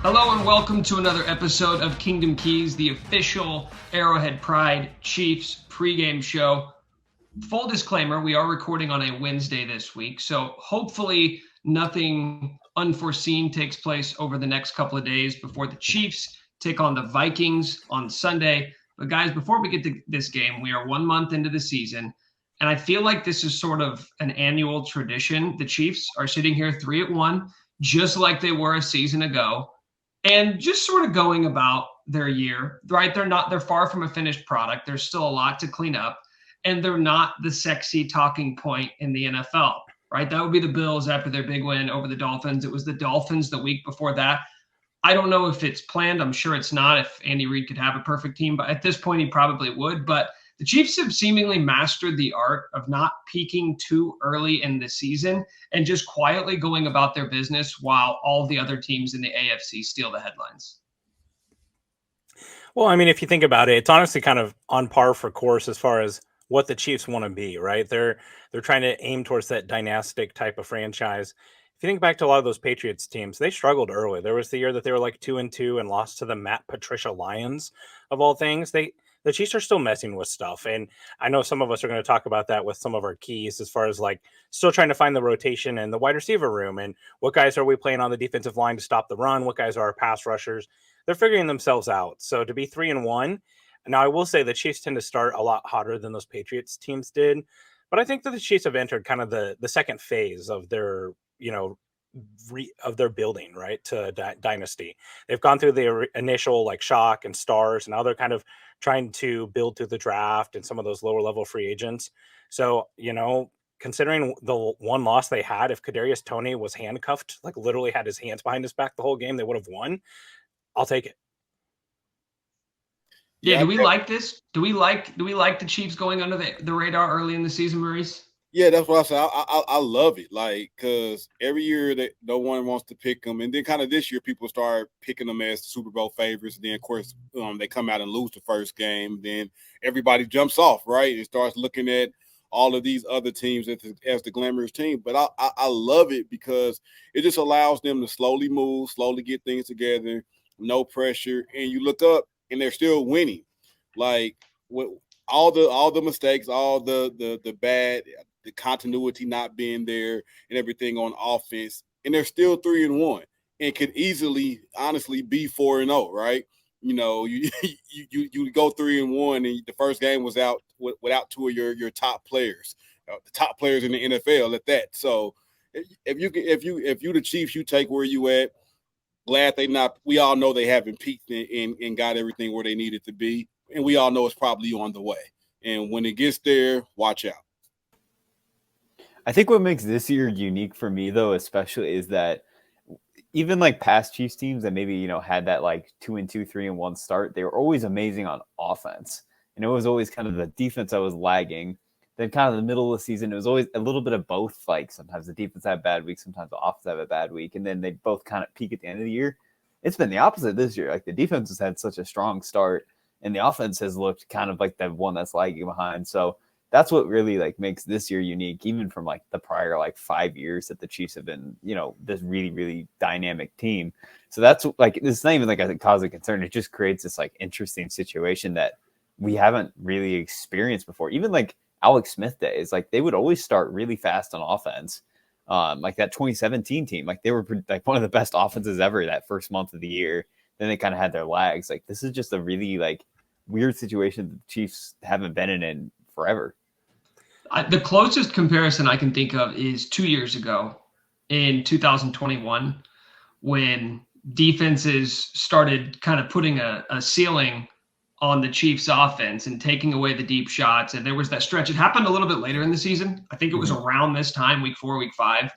Hello and welcome to another episode of Kingdom Keys, the official Arrowhead Pride Chiefs pregame show. Full disclaimer, we are recording on a Wednesday this week, so hopefully nothing unforeseen takes place over the next couple of days before the Chiefs take on the Vikings on Sunday. But guys, before we get to this game, we are 1 month into the season, and I feel like this is sort of an annual tradition. The Chiefs are sitting here 3-1, just like they were a season ago, and just sort of going about their year, right? They're far from a finished product. There's still a lot to clean up, and they're not the sexy talking point in the NFL, right? That would be the Bills after their big win over the Dolphins. It was the Dolphins the week before that. I don't know if it's planned. I'm sure it's not. If Andy Reid could have a perfect team, but at this point he probably would. But the Chiefs have seemingly mastered the art of not peaking too early in the season and just quietly going about their business while all the other teams in the AFC steal the headlines. Well, I mean, if you think about it, it's honestly kind of on par for course as far as what the Chiefs want to be, right? They're trying to aim towards that dynastic type of franchise. If you think back to a lot of those Patriots teams, they struggled early. There was the year that they were like 2-2 and lost to the Matt Patricia Lions of all things. The Chiefs are still messing with stuff. And I know some of us are going to talk about that with some of our keys as far as like still trying to find the rotation and the wide receiver room and what guys are we playing on the defensive line to stop the run? What guys are our pass rushers? They're figuring themselves out. So to be 3-1, now I will say the Chiefs tend to start a lot hotter than those Patriots teams did. But I think that the Chiefs have entered kind of the second phase of their, of their building, right, to dynasty. They've gone through the initial like shock and stars, and now they're kind of trying to build through the draft and some of those lower level free agents. So, considering the one loss they had, if Kadarius Toney was handcuffed, like literally had his hands behind his back the whole game, they would have won. I'll take it. Yeah, do we like this? Do we like the Chiefs going under the radar early in the season, Maurice? Yeah, that's what I said. I love it, like, because every year that no one wants to pick them, and then kind of this year people start picking them as Super Bowl favorites. And then of course they come out and lose the first game. Then everybody jumps off, right, and starts looking at all of these other teams as the glamorous team. But I love it because it just allows them to slowly move, slowly get things together, no pressure, and you look up and they're still winning, like what. All the mistakes, all the bad, the continuity not being there and everything on offense, and they're still 3-1 and could easily, honestly, be 4-0, right? You go 3-1 and the first game was out without two of your top players, the top players in the NFL at that. So if you the Chiefs, you take where you at. Glad they not. We all know they haven't peaked and got everything where they needed to be. And we all know it's probably on the way. And when it gets there, watch out. I think what makes this year unique for me, though, especially, is that even like past Chiefs teams that maybe, had that like 2-2, 3-1 start, they were always amazing on offense. And it was always kind of the defense that was lagging. Then kind of the middle of the season, it was always a little bit of both. Like sometimes the defense had a bad week, sometimes the offense had a bad week. And then they both kind of peak at the end of the year. It's been the opposite this year. Like the defense has had such a strong start, and the offense has looked kind of like the one that's lagging behind. So that's what really like makes this year unique, even from like the prior like 5 years that the Chiefs have been, this really, really dynamic team. So that's like, it's not even like a cause of concern. It just creates this like interesting situation that we haven't really experienced before. Even like Alex Smith days, like they would always start really fast on offense. Like that 2017 team, like they were like one of the best offenses ever that first month of the year. Then they kind of had their lags. Like this is just a really like weird situation the Chiefs haven't been in forever. The closest comparison I can think of is 2 years ago in 2021 when defenses started kind of putting a ceiling on the Chiefs offense and taking away the deep shots. And there was that stretch. It happened a little bit later in the season. I think it was around this time, week 4, week 5,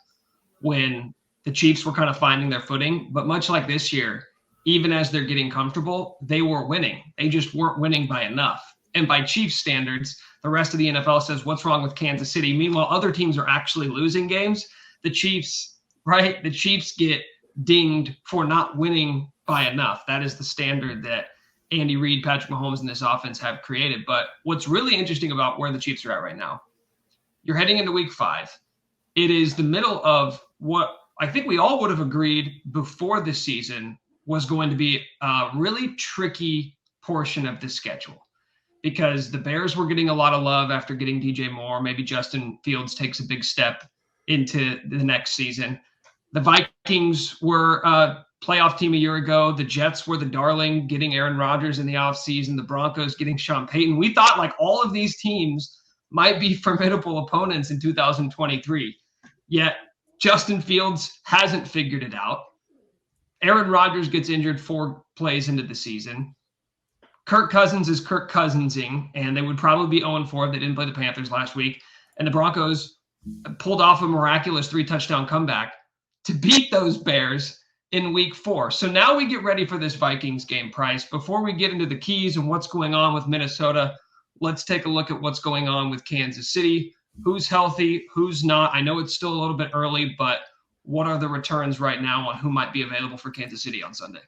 when the Chiefs were kind of finding their footing. But much like this year, even as they're getting comfortable, they were winning. They just weren't winning by enough. And by Chiefs standards, the rest of the NFL says, what's wrong with Kansas City? Meanwhile, other teams are actually losing games. The Chiefs, right? The Chiefs get dinged for not winning by enough. That is the standard that Andy Reid, Patrick Mahomes, and this offense have created. But what's really interesting about where the Chiefs are at right now, you're heading into week 5. It is the middle of what I think we all would have agreed before this season was going to be a really tricky portion of the schedule because the Bears were getting a lot of love after getting DJ Moore. Maybe Justin Fields takes a big step into the next season. The Vikings were a playoff team a year ago. The Jets were the darling, getting Aaron Rodgers in the offseason. The Broncos getting Sean Payton. We thought like all of these teams might be formidable opponents in 2023. Yet Justin Fields hasn't figured it out. Aaron Rodgers gets injured 4 plays into the season. Kirk Cousins is Kirk Cousinsing, and they would probably be 0-4 if they didn't play the Panthers last week. And the Broncos pulled off a miraculous 3-touchdown comeback to beat those Bears in week 4. So now we get ready for this Vikings game, Price. Before we get into the keys and what's going on with Minnesota, let's take a look at what's going on with Kansas City. Who's healthy, who's not? I know it's still a little bit early, but what are the returns right now on who might be available for Kansas City on Sunday?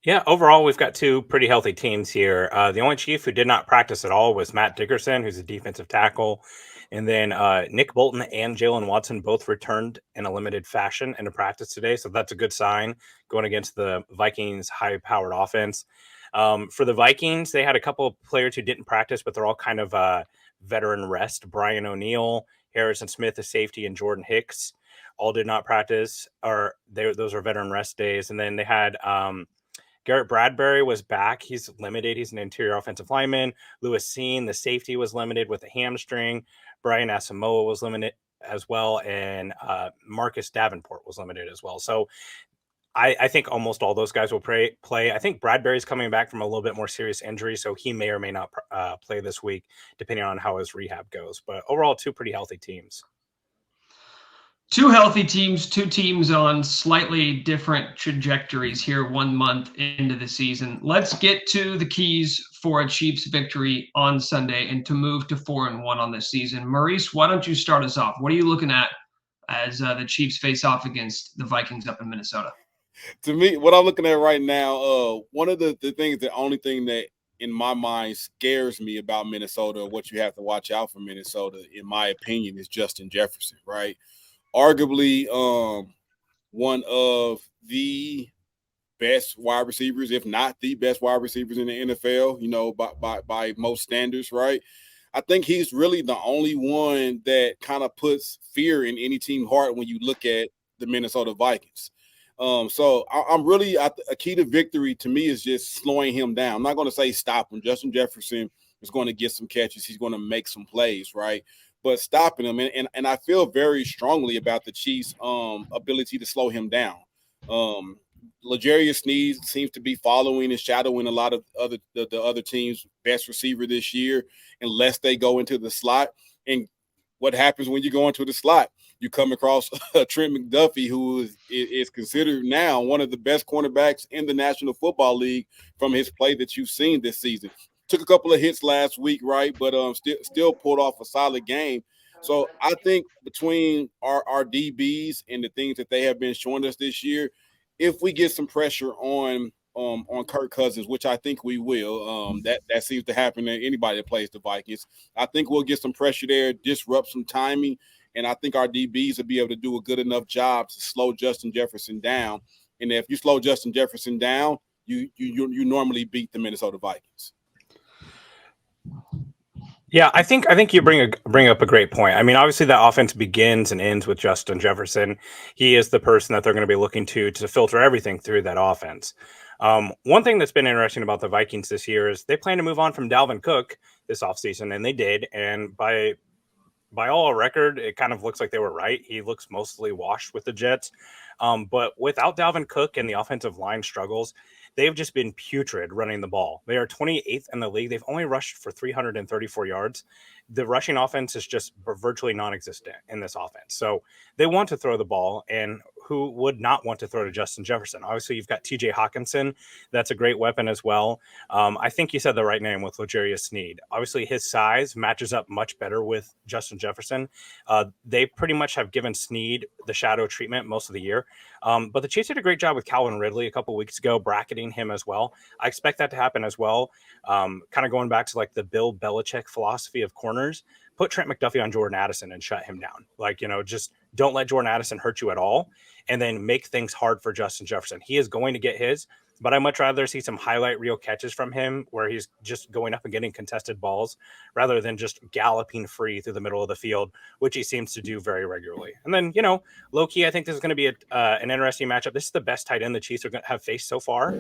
Yeah, overall, we've got 2 pretty healthy teams here. The only Chief who did not practice at all was Matt Dickerson, who's a defensive tackle. And then Nick Bolton and Jalen Watson both returned in a limited fashion into practice today. So that's a good sign going against the Vikings' high-powered offense. For the Vikings, they had a couple of players who didn't practice, but they're all kind of veteran rest. Brian O'Neill, Harrison Smith, the safety, and Jordan Hicks all did not practice. Those are veteran rest days. And then they had Garrett Bradbury was back. He's limited. He's an interior offensive lineman. Lewis Seen, the safety, was limited with a hamstring. Brian Asamoah was limited as well. And Marcus Davenport was limited as well. So I think almost all those guys will play. I think Bradbury's coming back from a little bit more serious injury, so he may or may not play this week, depending on how his rehab goes. But overall, 2 pretty healthy teams. 2 healthy teams, 2 teams on slightly different trajectories here 1 month into the season. Let's get to the keys for a Chiefs victory on Sunday and to move to 4-1 on this season. Maurice, why don't you start us off? What are you looking at as the Chiefs face off against the Vikings up in Minnesota? To me, what I'm looking at right now, one of the things, the only thing that in my mind scares me about Minnesota, what you have to watch out for Minnesota, in my opinion, is Justin Jefferson, right? Arguably one of the best wide receivers, if not the best wide receivers in the NFL, you know, by most standards, right? I think he's really the only one that kind of puts fear in any team's heart when you look at the Minnesota Vikings. So I'm really a key to victory to me is just slowing him down. I'm not going to say stop him. Justin Jefferson is going to get some catches. He's going to make some plays, right? But stopping him, and I feel very strongly about the Chiefs' ability to slow him down. L'Jarius Sneed seems to be following and shadowing a lot of the other teams' best receiver this year, unless they go into the slot. And what happens when you go into the slot? You come across Trent McDuffie, who is considered now one of the best cornerbacks in the National Football League from his play that you've seen this season. Took a couple of hits last week, right? But still pulled off a solid game. So I think between our DBs and the things that they have been showing us this year, if we get some pressure on Kirk Cousins, which I think we will, that seems to happen to anybody that plays the Vikings. I think we'll get some pressure there, disrupt some timing, and I think our DBs will be able to do a good enough job to slow Justin Jefferson down. And if you slow Justin Jefferson down, you normally beat the Minnesota Vikings. Yeah, I think you bring up a great point. I mean, obviously that offense begins and ends with Justin Jefferson. He is the person that they're going to be looking to filter everything through that offense. One thing that's been interesting about the Vikings this year is they plan to move on from Dalvin Cook this offseason, and they did. And by all record, it kind of looks like they were right. He looks mostly washed with the Jets. But without Dalvin Cook and the offensive line struggles, they've just been putrid running the ball. They are 28th in the league. They've only rushed for 334 yards. The rushing offense is just virtually non-existent in this offense. So they want to throw the ball, and who would not want to throw to Justin Jefferson? Obviously, you've got TJ Hawkinson. That's a great weapon as well. I think you said the right name with L'Jarius Sneed. Obviously, his size matches up much better with Justin Jefferson. They pretty much have given Sneed the shadow treatment most of the year. But the Chiefs did a great job with Calvin Ridley a couple weeks ago, bracketing him as well. I expect that to happen as well. Kind of going back to like the Bill Belichick philosophy of corner corners, put Trent McDuffie on Jordan Addison and shut him down. Like, just don't let Jordan Addison hurt you at all, and then make things hard for Justin Jefferson. He is going to get his, but I'd much rather see some highlight reel catches from him where he's just going up and getting contested balls rather than just galloping free through the middle of the field, which he seems to do very regularly. And then, low key, I think this is going to be an interesting matchup. This is the best tight end the Chiefs are going to have faced so far.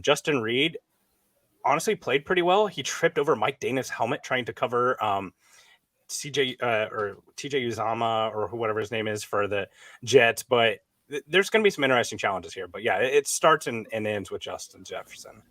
Justin Reed honestly played pretty well. He tripped over Mike Dana's helmet trying to cover TJ Uzama or whatever his name is for the Jets, but there's going to be some interesting challenges here. But yeah, it starts and ends with Justin Jefferson.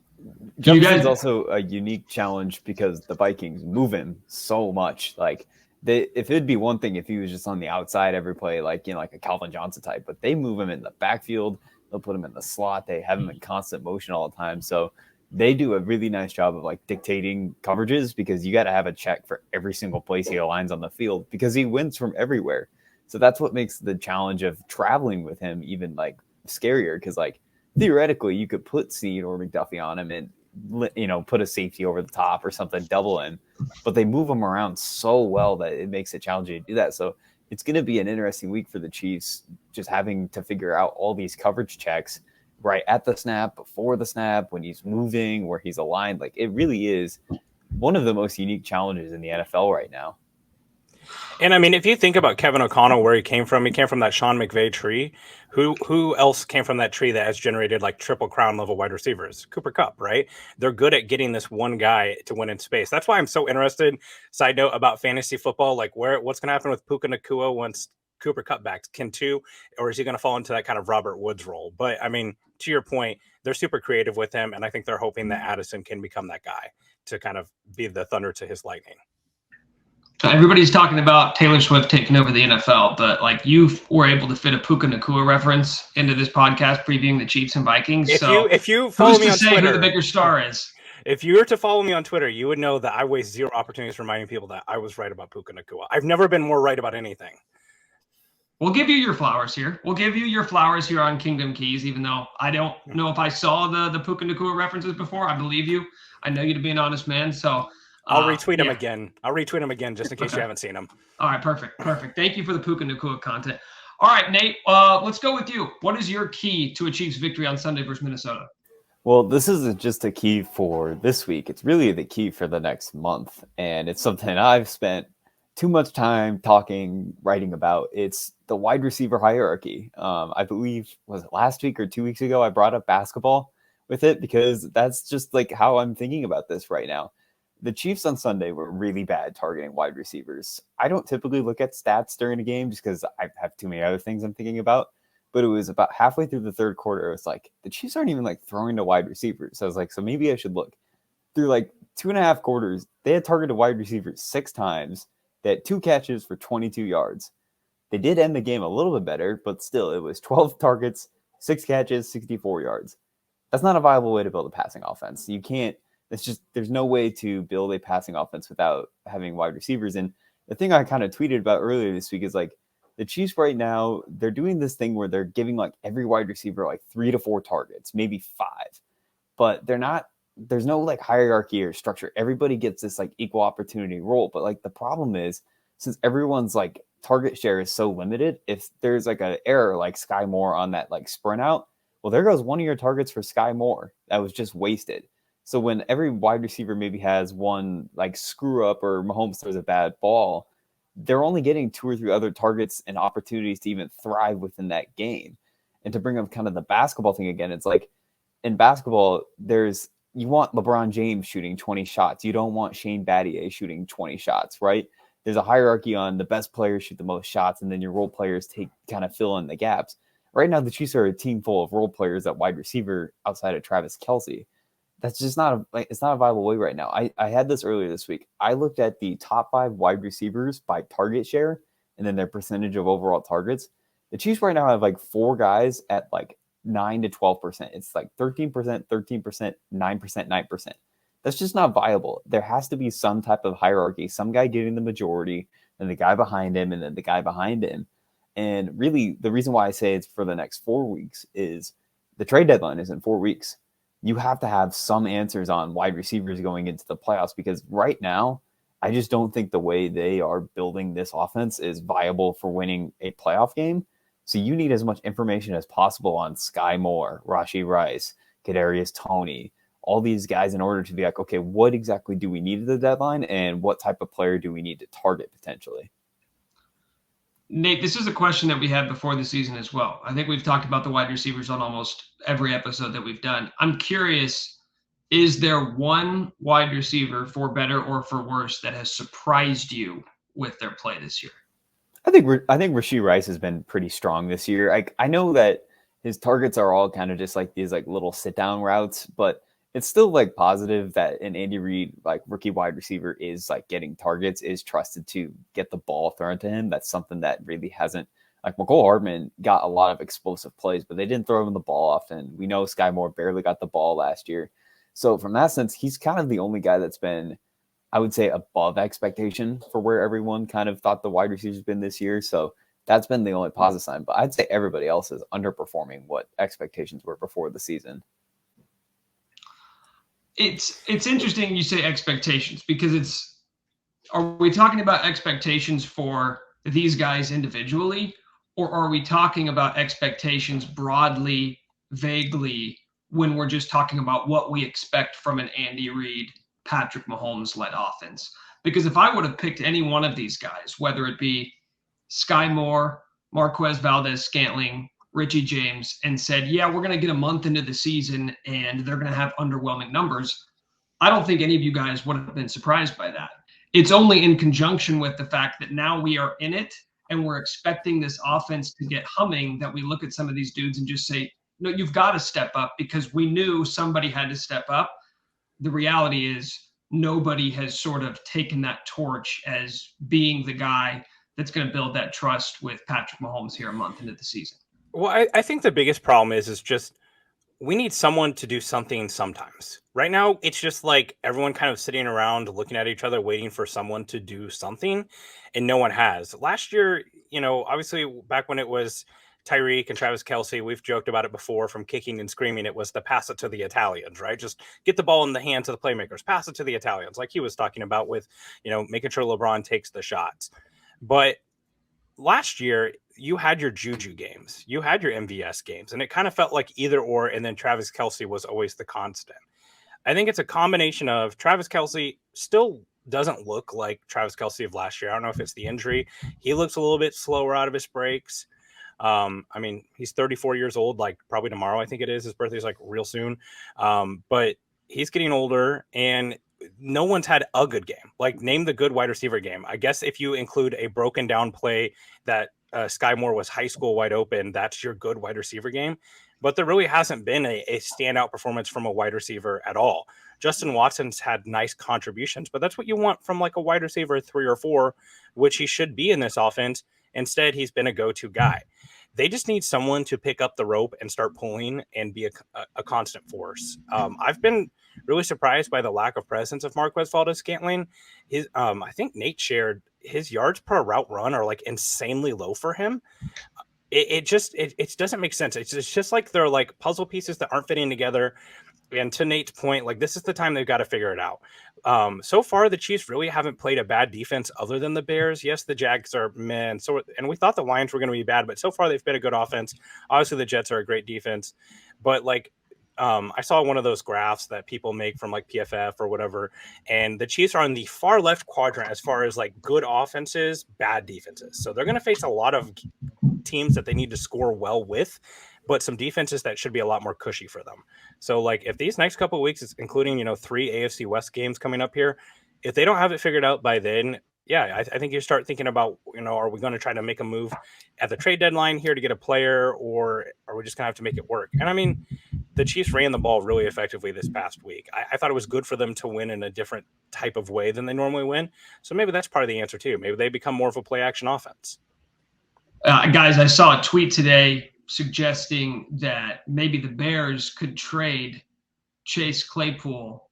Jefferson's also a unique challenge because the Vikings move him so much. Like, if it'd be one thing if he was just on the outside every play, like a Calvin Johnson type, but they move him in the backfield. They'll put him in the slot. They have him in constant motion all the time. So they do a really nice job of like dictating coverages because you got to have a check for every single place he aligns on the field because he wins from everywhere. So that's what makes the challenge of traveling with him even like scarier. Cause like theoretically you could put Snead or McDuffie on him and, put a safety over the top or something, double him, but they move him around so well that it makes it challenging to do that. So it's going to be an interesting week for the Chiefs, just having to figure out all these coverage checks right at the snap, before the snap, when he's moving, where he's aligned. Like, it really is one of the most unique challenges in the NFL right now. And I mean, if you think about Kevin O'Connell, where he came from that Sean McVay tree. Who else came from that tree that has generated like triple crown level wide receivers? Cooper Kupp, right? They're good at getting this one guy to win in space. That's why I'm so interested. Side note about fantasy football, like what's going to happen with Puka Nacua once Cooper Kupp back? Or is he going to fall into that kind of Robert Woods role? But I mean, to your point, they're super creative with him, and I think they're hoping that Addison can become that guy to kind of be the thunder to his lightning. Everybody's talking about Taylor Swift taking over the NFL, but like you were able to fit a Puka Nacua reference into this podcast previewing the Chiefs and Vikings. If you follow me on Twitter, who the bigger star is? If you were to follow me on Twitter, you would know that I waste zero opportunities reminding people that I was right about Puka Nacua. I've never been more right about anything. We'll give you your flowers here. We'll give you your flowers here on Kingdom Keys, even though I don't know if I saw the Puka Nacua references before. I believe you. I know you to be an honest man, so I'll retweet him again. I'll retweet him again just in case you haven't seen him. All right, perfect. Thank you for the Puka Nacua content. All right, Nate, let's go with you. What is your key to a Chiefs victory on Sunday versus Minnesota? Well, this isn't just a key for this week. It's really the key for the next month, and it's something I've spent too much time writing about. It's the wide receiver hierarchy. I believe, was it last week or 2 weeks ago, I brought up basketball with it because that's just like how I'm thinking about this right now. The Chiefs on Sunday were really bad targeting wide receivers. I don't typically look at stats during a game just because I have too many other things I'm thinking about. But it was about halfway through the third quarter. It was like, the Chiefs aren't even like throwing to wide receivers. So I was like, so maybe I should look. Through like 2.5 quarters, they had targeted wide receivers 6 times. They had 2 catches for 22 yards. They did end the game a little bit better, but still, it was 12 targets, 6 catches, 64 yards. That's not a viable way to build a passing offense. You can't. There's no way to build a passing offense without having wide receivers. And the thing I kind of tweeted about earlier this week is like the Chiefs right now, they're doing this thing where they're giving like every wide receiver like 3 to 4 targets, maybe 5, but there's no like hierarchy or structure. Everybody gets this like equal opportunity role. But like the problem is, since everyone's like target share is so limited, if there's like an error like Sky Moore on that like sprint out, well, there goes one of your targets for Sky Moore that was just wasted. So when every wide receiver maybe has one like screw up or Mahomes throws a bad ball, they're only getting 2 or 3 other targets and opportunities to even thrive within that game. And to bring up kind of the basketball thing again, it's like in basketball, you want LeBron James shooting 20 shots. You don't want Shane Battier shooting 20 shots, right? There's a hierarchy on the best players shoot the most shots, and then your role players kind of fill in the gaps. Right now, the Chiefs are a team full of role players at wide receiver outside of Travis Kelce. That's just it's not a viable way right now. I had this earlier this week. I looked at the top 5 wide receivers by target share and then their percentage of overall targets. The Chiefs right now have like 4 guys at like 9 to 12%. It's like 13%, 13%, 9%, 9%. That's just not viable. There has to be some type of hierarchy, some guy getting the majority, and the guy behind him, and then the guy behind him. And really, the reason why I say it's for the next 4 weeks is the trade deadline is in 4 weeks. You have to have some answers on wide receivers going into the playoffs because right now, I just don't think the way they are building this offense is viable for winning a playoff game. So you need as much information as possible on Sky Moore, Rashee Rice, Kadarius Toney, all these guys in order to be like, okay, what exactly do we need at the deadline, and what type of player do we need to target potentially? Nate, this is a question that we had before the season as well. I think we've talked about the wide receivers on almost every episode that we've done. I'm curious, is there one wide receiver, for better or for worse, that has surprised you with their play this year? I think Rashee Rice has been pretty strong this year. I know that his targets are all kind of just like these like little sit down routes, but it's still like positive that an Andy Reid like rookie wide receiver is like getting targets, is trusted to get the ball thrown to him. That's something that really hasn't, like McCole Hardman got a lot of explosive plays, but they didn't throw him the ball often. We know Sky Moore barely got the ball last year. So from that sense, he's kind of the only guy that's been, I would say, above expectation for where everyone kind of thought the wide receiver's been this year. So that's been the only positive sign, but I'd say everybody else is underperforming what expectations were before the season. It's interesting you say expectations, because are we talking about expectations for these guys individually, or are we talking about expectations broadly, vaguely, when we're just talking about what we expect from an Andy Reid, Patrick Mahomes-led offense? Because if I would have picked any one of these guys, whether it be Sky Moore, Marquez Valdez-Scantling, Richie James, and said, yeah, we're going to get a month into the season and they're going to have underwhelming numbers, I don't think any of you guys would have been surprised by that. It's only in conjunction with the fact that now we are in it and we're expecting this offense to get humming that we look at some of these dudes and just say, no, you've got to step up, because we knew somebody had to step up. The reality is nobody has sort of taken that torch as being the guy that's going to build that trust with Patrick Mahomes here a month into the season. Well, I think the biggest problem is just we need someone to do something sometimes. Right now, it's just like everyone kind of sitting around looking at each other, waiting for someone to do something, and no one has. Last year, obviously back when it was Tyreek and Travis Kelce, we've joked about it before, from kicking and screaming, it was the pass it to the Italians, right? Just get the ball in the hands of the playmakers, pass it to the Italians, like he was talking about with, making sure LeBron takes the shots. But last year, you had your Juju games, you had your MVS games, and it kind of felt like either or, and then Travis Kelce was always the constant. I think it's a combination of Travis Kelce still doesn't look like Travis Kelce of last year. I don't know if it's the injury. He looks a little bit slower out of his breaks. He's 34 years old, like probably tomorrow, I think it is. His birthday's like real soon. But he's getting older, and no one's had a good game. Like, name the good wide receiver game. I guess if you include a broken down play that Sky Moore was high school wide open, that's your good wide receiver game. But there really hasn't been a standout performance from a wide receiver at all. Justin Watson's had nice contributions, but that's what you want from like a wide receiver 3 or 4, which he should be in this offense. Instead, he's been a go-to guy. They just need someone to pick up the rope and start pulling and be a constant force. I've been really surprised by the lack of presence of Marquez Valdez-Scantling. I think Nate shared his yards per route run are like insanely low for him. It doesn't make sense. It's just like they're like puzzle pieces that aren't fitting together. And to Nate's point, like, this is the time they've got to figure it out. So far, the Chiefs really haven't played a bad defense other than the Bears. Yes, the Jags are man. And we thought the Lions were going to be bad, but so far they've been a good offense. Obviously, the Jets are a great defense. But like, I saw one of those graphs that people make from like PFF or whatever, and the Chiefs are on the far left quadrant as far as like good offenses, bad defenses. So they're going to face a lot of teams that they need to score well with, but some defenses that should be a lot more cushy for them. So like, if these next couple of weeks, including 3 AFC West games coming up here, if they don't have it figured out by then, yeah, I think you start thinking about, are we going to try to make a move at the trade deadline here to get a player, or are we just going to have to make it work? And I mean, the Chiefs ran the ball really effectively this past week. I thought it was good for them to win in a different type of way than they normally win. So maybe that's part of the answer too. Maybe they become more of a play action offense. Guys, I saw a tweet today suggesting that maybe the Bears could trade Chase Claypool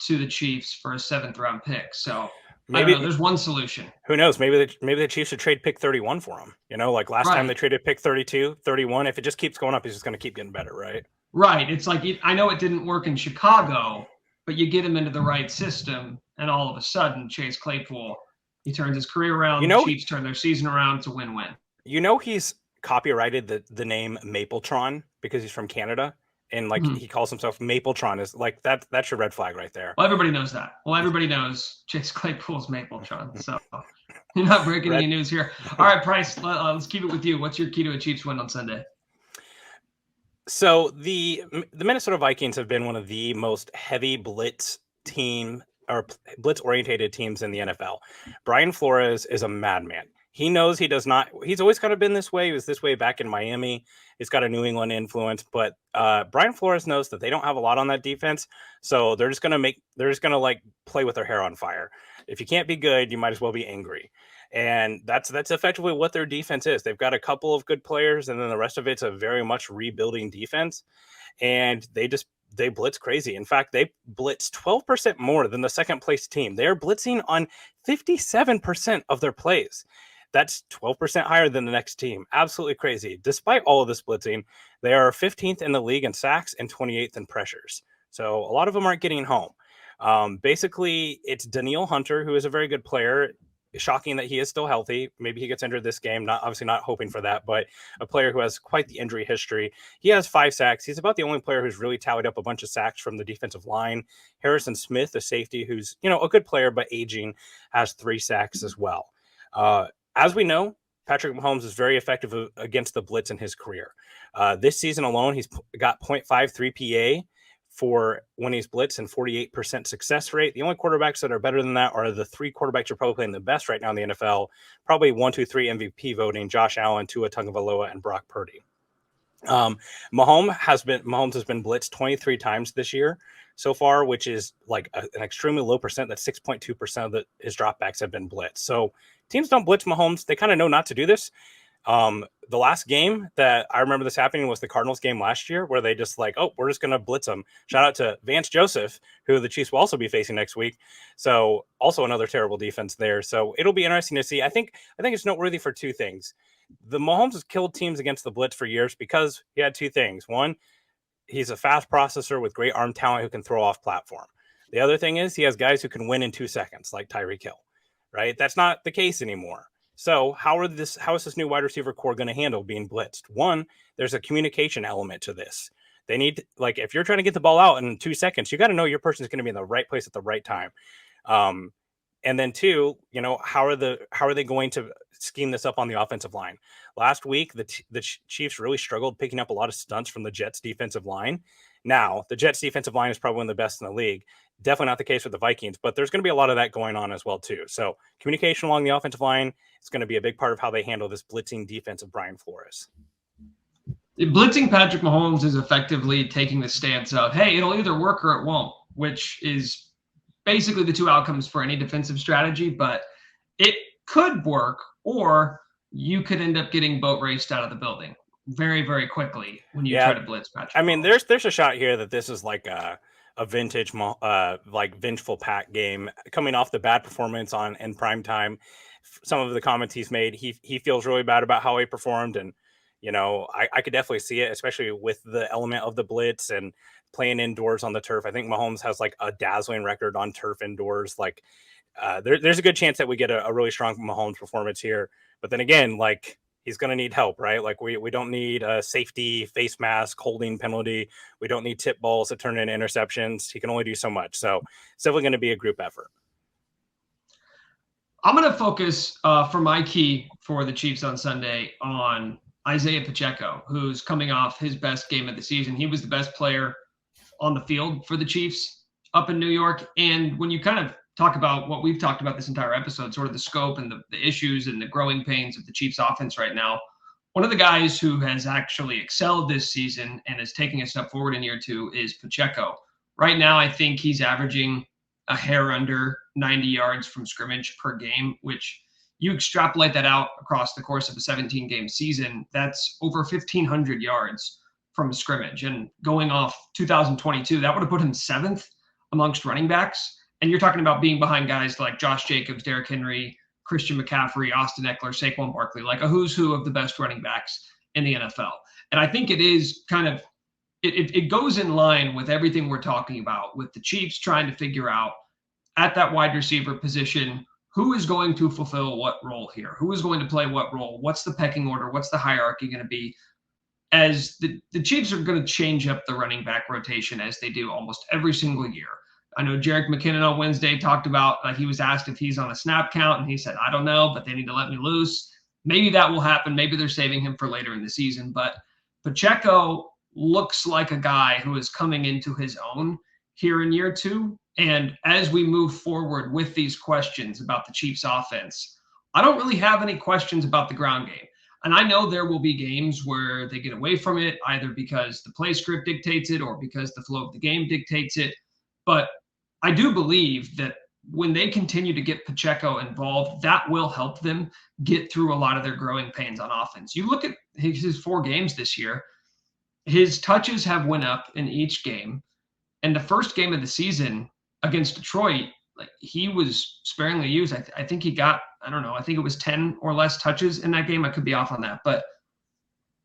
to the Chiefs for a 7th round pick. So maybe, I don't know, there's one solution. Who knows? Maybe the Chiefs should trade pick 31 for him. Like last time they traded pick 32, 31. If it just keeps going up, he's just going to keep getting better, right? Right. It's like, I know it didn't work in Chicago, but you get him into the right system And all of a sudden, Chase Claypool, he turns his career around. You know, the Chiefs turn their season around to win-win. You know, he's copyrighted the name Mapletron because he's from Canada. And like he calls himself Mapletron. Is like that's your red flag right there. Well, everybody knows that. Well, everybody knows Chase Claypool's Mapletron. So you're not breaking any news here. All right, Price, let's keep it with you. What's your key to a Chiefs win on Sunday? So the Minnesota Vikings have been one of the most heavy blitz team or blitz orientated teams in the NFL. Brian Flores is a madman. He knows he does not. He's always kind of been this way. He was this way back in Miami. He's got a New England influence, but Brian Flores knows that they don't have a lot on that defense, so they're just gonna like play with their hair on fire. If you can't be good, you might as well be angry, and that's effectively what their defense is. They've got a couple of good players, and then the rest of it's a very much rebuilding defense, and they blitz crazy. In fact, they blitz 12% more than the second place team. They are blitzing on 57% of their plays. That's 12% higher than the next team. Absolutely crazy. Despite all of this blitzing, they are 15th in the league in sacks and 28th in pressures. So a lot of them aren't getting home. Basically, it's Danielle Hunter, who is a very good player. Shocking that he is still healthy. Maybe he gets injured this game. Obviously not hoping for that, but a player who has quite the injury history. He has 5 sacks. He's about the only player who's really tallied up a bunch of sacks from the defensive line. Harrison Smith, a safety who's a good player but aging, has 3 sacks as well. As we know, Patrick Mahomes is very effective against the blitz in his career. This season alone, he's got 0.53 PA for when he's blitzed and 48% success rate. The only quarterbacks that are better than that are the 3 quarterbacks who are probably playing the best right now in the NFL, probably 1, 2, 3 MVP voting: Josh Allen, Tua Tagovailoa, and Brock Purdy. Mahomes has been blitzed 23 times this year so far, which is like an extremely low percent. That's 6.2% of his dropbacks have been blitzed. So teams don't blitz Mahomes. They kind of know not to do this. The last game that I remember this happening was the Cardinals game last year, where they just we're just going to blitz them. Shout out to Vance Joseph, who the Chiefs will also be facing next week. So also another terrible defense there. So it'll be interesting to see. I think it's noteworthy for 2 things. The Mahomes has killed teams against the blitz for years because he had 2 things. One, he's a fast processor with great arm talent who can throw off platform. The other thing is he has guys who can win in 2 seconds, like Tyreek Hill, right? That's not the case anymore. So how is this new wide receiver core going to handle being blitzed? One, there's a communication element to this. They need, if you're trying to get the ball out in 2 seconds, you got to know your person is going to be in the right place at the right time. And then 2, how are they going to scheme this up on the offensive line? Last week, the Chiefs really struggled picking up a lot of stunts from the Jets defensive line. Now, the Jets defensive line is probably one of the best in the league. Definitely not the case with the Vikings, but there's going to be a lot of that going on as well, too. So communication along the offensive line is going to be a big part of how they handle this blitzing defense of Brian Flores. Blitzing Patrick Mahomes is effectively taking the stance of, hey, it'll either work or it won't, which is basically the 2 outcomes for any defensive strategy, but it could work, or you could end up getting boat raced out of the building very, very quickly when you try to blitz Patrick Mahomes. I mean, there's a shot here that this is like a vintage, vengeful Pat game coming off the bad performance in prime time. Some of the comments he's made, he feels really bad about how he performed. And, I could definitely see it, especially with the element of the blitz and playing indoors on the turf. I think Mahomes has a dazzling record on turf indoors. There's a good chance that we get a really strong Mahomes performance here. But then again, he's going to need help, right? We don't need a safety, face mask, holding penalty. We don't need tip balls that turn into interceptions. He can only do so much. So it's definitely going to be a group effort. I'm going to focus for my key for the Chiefs on Sunday on Isaiah Pacheco, who's coming off his best game of the season. He was the best player on the field for the Chiefs up in New York. And when you kind of talk about what we've talked about this entire episode, sort of the scope and the issues and the growing pains of the Chiefs offense right now, one of the guys who has actually excelled this season and is taking a step forward in year 2 is Pacheco. Right now, I think he's averaging a hair under 90 yards from scrimmage per game, which you extrapolate that out across the course of a 17-game season, that's over 1,500 yards from scrimmage. And going off 2022, that would have put him 7th amongst running backs. And you're talking about being behind guys like Josh Jacobs, Derrick Henry, Christian McCaffrey, Austin Eckler, Saquon Barkley, like a who's who of the best running backs in the NFL. And I think it is kind of, it goes in line with everything we're talking about with the Chiefs trying to figure out, at that wide receiver position, who is going to fulfill what role here? Who is going to play what role? What's the pecking order? What's the hierarchy going to be? As the Chiefs are going to change up the running back rotation as they do almost every single year. I know Jerick McKinnon on Wednesday talked about, he was asked if he's on a snap count, and he said, I don't know, but they need to let me loose. Maybe that will happen. Maybe they're saving him for later in the season. But Pacheco looks like a guy who is coming into his own here in year 2. And as we move forward with these questions about the Chiefs offense, I don't really have any questions about the ground game. And I know there will be games where they get away from it, either because the play script dictates it or because the flow of the game dictates it. But I do believe that when they continue to get Pacheco involved, that will help them get through a lot of their growing pains on offense. You look at his 4 games this year, his touches have went up in each game. And the first game of the season against Detroit, he was sparingly used. I think he got, I think it was 10 or less touches in that game. I could be off on that, but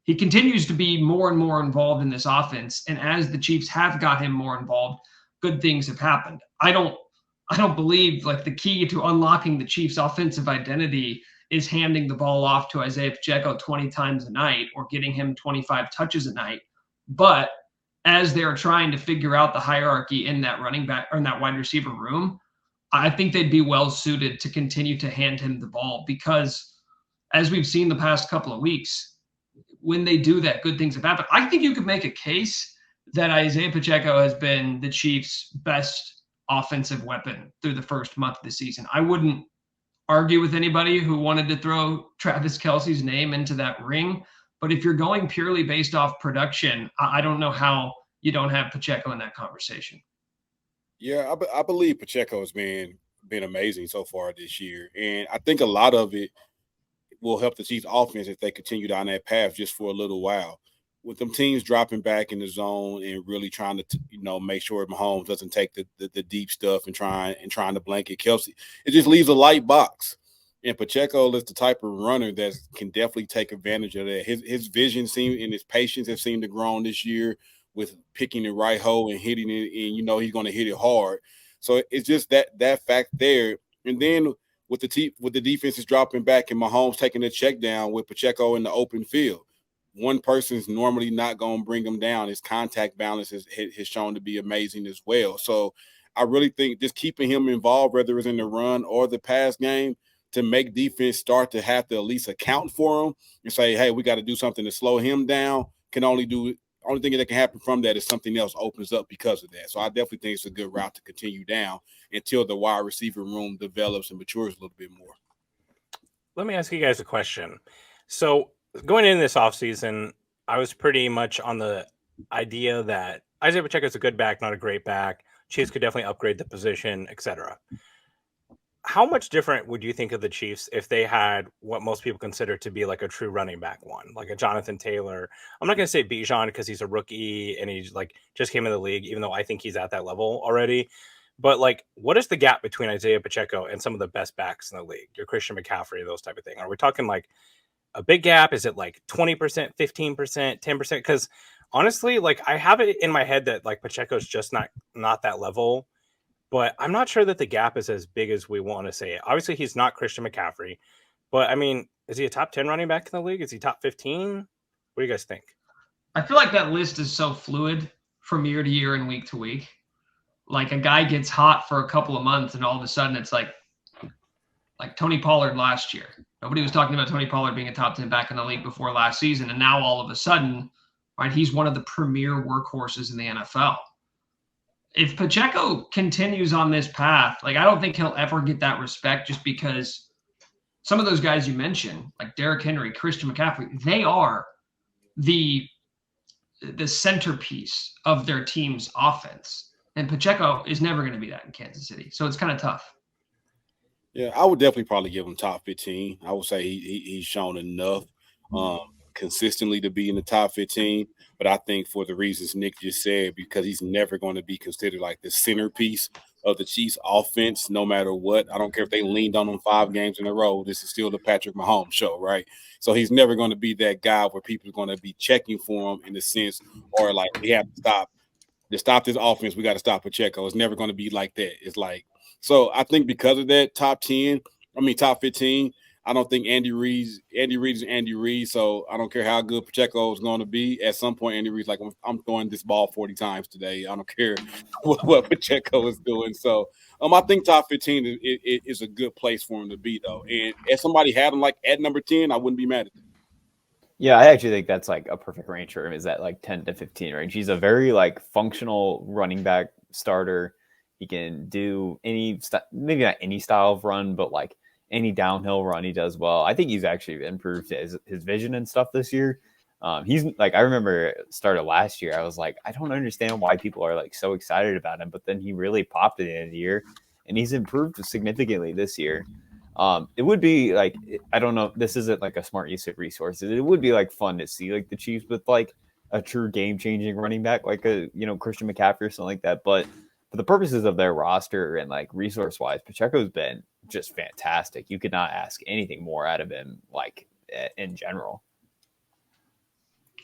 he continues to be more and more involved in this offense. And as the Chiefs have got him more involved, good things have happened. I don't believe the key to unlocking the Chiefs' offensive identity is handing the ball off to Isaiah Pacheco 20 times a night or getting him 25 touches a night. But as they're trying to figure out the hierarchy in that running back or in that wide receiver room, I think they'd be well suited to continue to hand him the ball, because as we've seen the past couple of weeks, when they do that, good things have happened. I think you could make a case that Isaiah Pacheco has been the Chiefs' best offensive weapon through the first month of the season. I wouldn't argue with anybody who wanted to throw Travis Kelce's name into that ring. But if you're going purely based off production, I don't know how you don't have Pacheco in that conversation. Yeah, I believe Pacheco has been amazing so far this year. And I think a lot of it will help the Chiefs offense if they continue down that path just for a little while. With them teams dropping back in the zone and really trying to, make sure Mahomes doesn't take the deep stuff and trying to blanket Kelce, it just leaves a light box. And Pacheco is the type of runner that can definitely take advantage of that. His vision and his patience have seemed to grow this year with picking the right hole and hitting it, and he's going to hit it hard. So it's just that fact there. And then with the defenses dropping back and Mahomes taking the check down with Pacheco in the open field, one person's normally not going to bring him down. His contact balance has shown to be amazing as well. So I really think just keeping him involved, whether it's in the run or the pass game, to make defense start to have to at least account for him and say, hey, we got to do something to slow him down. Only thing that can happen from that is something else opens up because of that. So I definitely think it's a good route to continue down until the wide receiver room develops and matures a little bit more. Let me ask you guys a question. So going into this offseason, I was pretty much on the idea that Isaiah Pacheco is a good back, not a great back. Chiefs could definitely upgrade the position, etc. How much different would you think of the Chiefs if they had what most people consider to be a true running back one, like a Jonathan Taylor? I'm not going to say Bijan because he's a rookie and he's just came in the league, even though I think he's at that level already. But what is the gap between Isaiah Pacheco and some of the best backs in the league? Your Christian McCaffrey, those type of thing. Are we talking a big gap? Is it 20%, 15%, 10%? Because honestly, I have it in my head that Pacheco's just not that level. But I'm not sure that the gap is as big as we want to say it. Obviously, he's not Christian McCaffrey. But, is he a top 10 running back in the league? Is he top 15? What do you guys think? I feel like that list is so fluid from year to year and week to week. A guy gets hot for a couple of months, and all of a sudden it's like Tony Pollard last year. Nobody was talking about Tony Pollard being a top 10 back in the league before last season. And now all of a sudden, right, he's one of the premier workhorses in the NFL. If Pacheco continues on this path, I don't think he'll ever get that respect, just because some of those guys you mentioned, like Derrick Henry, Christian McCaffrey, they are the centerpiece of their team's offense. And Pacheco is never going to be that in Kansas City. So it's kind of tough. Yeah, I would definitely probably give him top 15. I would say he's shown enough consistently to be in the top 15. But I think for the reasons Nick just said, because he's never going to be considered the centerpiece of the Chiefs offense, no matter what. I don't care if they leaned on him 5 games in a row. This is still the Patrick Mahomes show, right? So he's never going to be that guy where people are going to be checking for him in the sense, or we have to stop this offense. We got to stop Pacheco. It's never going to be like that. It's So I think because of that, top 15, I don't think Andy Reid's Andy Reid. So I don't care how good Pacheco is going to be. At some point, Andy Reid's like, I'm throwing this ball 40 times today. I don't care what Pacheco is doing. So I think top 15 is a good place for him to be, though. And if somebody had him like at number 10, I wouldn't be mad at them. Yeah, I actually think that's like a perfect range for him, is that like 10 to 15 range. He's a very like functional running back starter. He can do maybe not any style of run, but like any downhill run he does well. I think he's actually improved his vision and stuff this year. He's like, I remember started last year, I was like, I don't understand why people are like so excited about him, but then he really popped at the end of the year, and he's improved significantly this year. It would be like, I don't know, this isn't like a smart use of resources. It would be like fun to see like the Chiefs with like a true game changing running back, like a, Christian McCaffrey or something like that. But for the purposes of their roster and like resource wise, Pacheco's been just fantastic. You could not ask anything more out of him, like in general.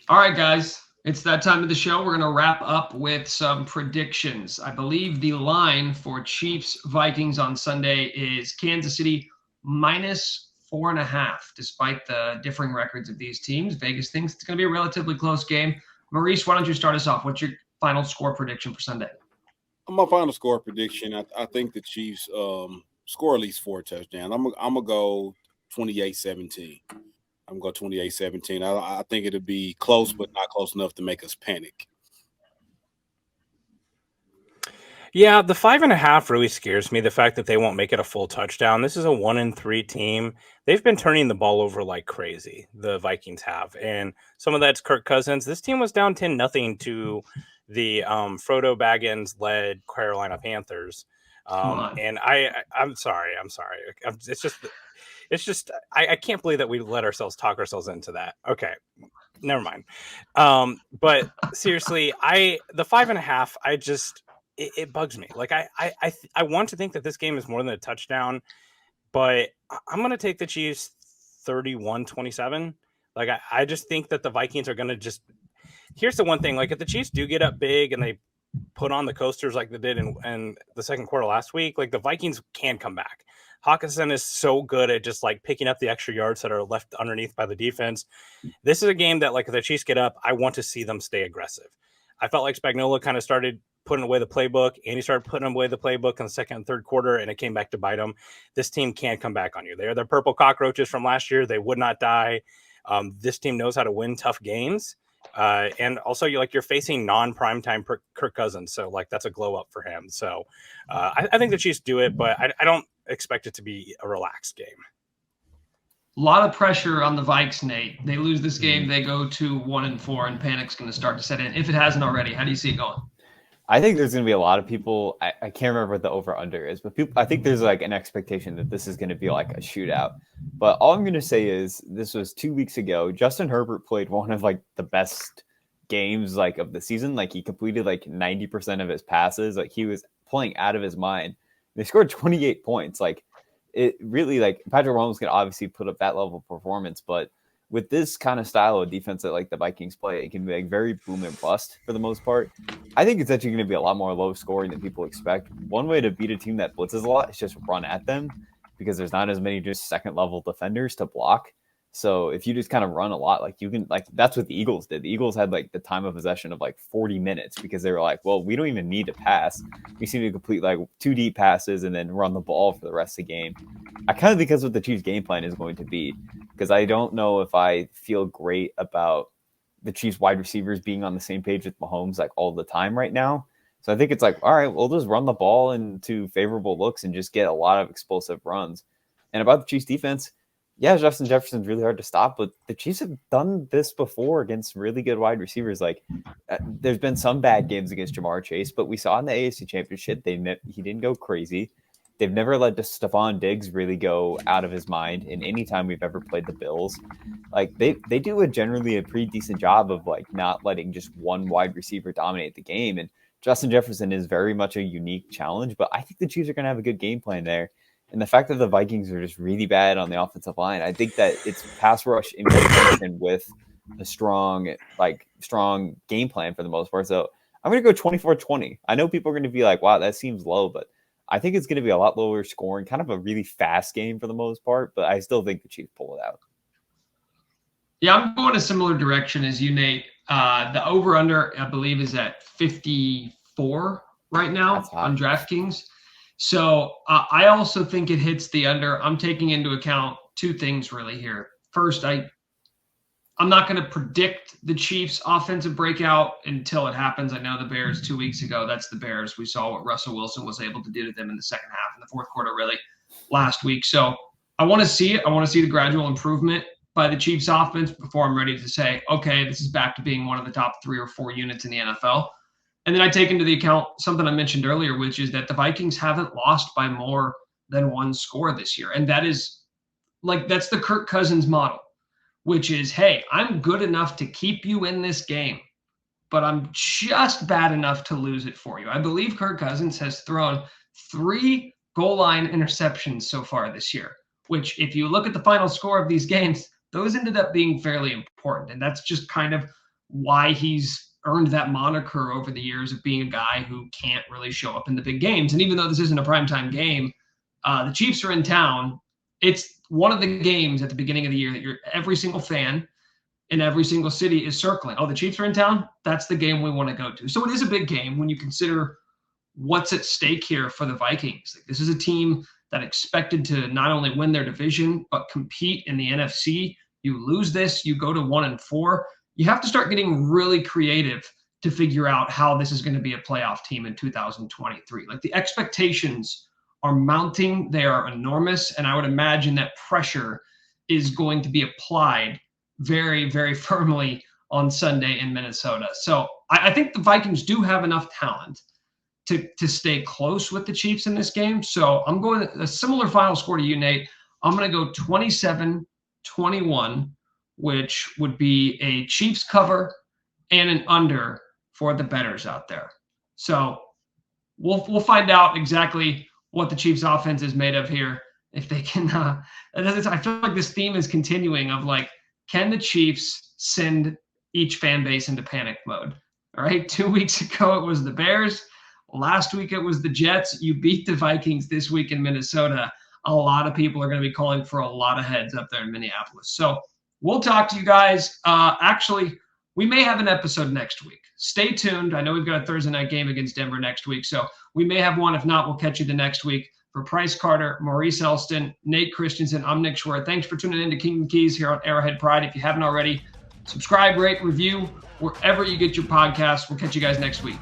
All right, guys, it's that time of the show. We're going to wrap up with some predictions. I believe the line for Chiefs Vikings on Sunday is Kansas City -4.5. Despite the differing records of these teams, Vegas thinks it's going to be a relatively close game. Maurice, why don't you start us off? What's your final score prediction for Sunday? My final score prediction, I think the Chiefs score at least 4 touchdowns. I'm gonna go 28-17. I'm going to go 28-17. I think it'll be close, but not close enough to make us panic. Yeah, the 5.5 really scares me. The fact that they won't make it a full touchdown. This is a 1-3 team. They've been turning the ball over like crazy. The Vikings have, and some of that's Kirk Cousins. This team was down 10-0 to the Frodo Baggins-led Carolina Panthers. And I'm sorry. It's just I can't believe that we let ourselves talk ourselves into that. Okay, never mind. But seriously, the 5.5, it bugs me. Like I want to think that this game is more than a touchdown, but I'm going to take the Chiefs 31-27. Like I just think that the Vikings are going to just. Here's the one thing: like if the Chiefs do get up big and they put on the coasters like they did in the second quarter last week, like the Vikings can come back. Hawkinson is so good at just like picking up the extra yards that are left underneath by the defense. This is a game that like if the Chiefs get up, I want to see them stay aggressive. I felt like Spagnuolo kind of started putting away the playbook, and he started putting away the playbook in the second and third quarter, and it came back to bite them. This team can't come back on you. They're the purple cockroaches from last year. They would not die. This team knows how to win tough games. And also you're facing non-primetime Kirk Cousins. So like that's a glow up for him. So I think the Chiefs do it, but I don't expect it to be a relaxed game. A lot of pressure on the Vikes, Nate. They lose this game, they go to 1-4, and panic's going to start to set in. If it hasn't already, how do you see it going? I think there's going to be a lot of people. I can't remember what the over-under is, but I think there's like an expectation that this is going to be like a shootout. But all I'm going to say is this was 2 weeks ago. Justin Herbert played one of like the best games like of the season. Like he completed like 90% of his passes. Like he was playing out of his mind. They scored 28 points. Like it really, like Patrick Mahomes can obviously put up that level of performance, but with this kind of style of defense that like the Vikings play, it can be like very boom and bust for the most part. I think it's actually going to be a lot more low scoring than people expect. One way to beat a team that blitzes a lot is just run at them, because there's not as many just second level defenders to block. So if you just kind of run a lot, like you can, like that's what the Eagles did. The Eagles had like the time of possession of like 40 minutes because they were like, well, we don't even need to pass. We seem to complete like 2 deep passes and then run the ball for the rest of the game. I kind of think that's what the Chiefs game plan is going to be, because I don't know if I feel great about the Chiefs wide receivers being on the same page with Mahomes like all the time right now. So I think it's like, all right, we'll just run the ball into favorable looks and just get a lot of explosive runs. And about the Chiefs defense, yeah, Justin Jefferson's really hard to stop, but the Chiefs have done this before against really good wide receivers. Like, there's been some bad games against Jamar Chase, but we saw in the AFC Championship, he didn't go crazy. They've never let Stephon Diggs really go out of his mind in any time we've ever played the Bills. Like, they do generally a pretty decent job of, like, not letting just one wide receiver dominate the game. And Justin Jefferson is very much a unique challenge, but I think the Chiefs are going to have a good game plan there. And the fact that the Vikings are just really bad on the offensive line, I think that it's pass rush in conjunction with a strong game plan for the most part. So I'm going to go 24-20. I know people are going to be like, wow, that seems low, but I think it's going to be a lot lower scoring, kind of a really fast game for the most part, but I still think the Chiefs pull it out. Yeah, I'm going a similar direction as you, Nate. The over-under, I believe, is at 54 right now on DraftKings. So I also think it hits the under. I'm taking into account two things really here. First, I'm not going to predict the Chiefs' offensive breakout until it happens. I know the Bears 2 weeks ago, that's the Bears. We saw what Russell Wilson was able to do to them in the second half, in the fourth quarter, really, last week. So I want to see it. I want to see the gradual improvement by the Chiefs offense before I'm ready to say, okay, this is back to being one of the top 3 or 4 units in the NFL. And then I take into the account something I mentioned earlier, which is that the Vikings haven't lost by more than one score this year. And that is that's the Kirk Cousins model, which is, hey, I'm good enough to keep you in this game, but I'm just bad enough to lose it for you. I believe Kirk Cousins has thrown 3 goal line interceptions so far this year, which if you look at the final score of these games, those ended up being fairly important. And that's just kind of why he's earned that moniker over the years of being a guy who can't really show up in the big games. And even though this isn't a primetime game, the Chiefs are in town. It's one of the games at the beginning of the year that every single fan in every single city is circling. Oh, the Chiefs are in town? That's the game we want to go to. So it is a big game when you consider what's at stake here for the Vikings. This is a team that expected to not only win their division, but compete in the NFC. You lose this, you go to 1-4. You have to start getting really creative to figure out how this is going to be a playoff team in 2023. The expectations are mounting. They are enormous. And I would imagine that pressure is going to be applied very, very firmly on Sunday in Minnesota. So I think the Vikings do have enough talent to stay close with the Chiefs in this game. So I'm going a similar final score to you, Nate. I'm going to go 27-21, which would be a Chiefs cover and an under for the bettors out there. So we'll find out exactly what the Chiefs offense is made of here. If they can, I feel like this theme is continuing of can the Chiefs send each fan base into panic mode? All right. 2 weeks ago, it was the Bears. Last week, it was the Jets. You beat the Vikings this week in Minnesota. A lot of people are going to be calling for a lot of heads up there in Minneapolis. So we'll talk to you guys. Actually, we may have an episode next week. Stay tuned. I know we've got a Thursday night game against Denver next week, so we may have one. If not, we'll catch you the next week. For Price Carter, Maurice Elston, Nate Christensen, I'm Nick Schwerdt. Thanks for tuning in to Kingdom Keys here on Arrowhead Pride. If you haven't already, subscribe, rate, review, wherever you get your podcasts. We'll catch you guys next week.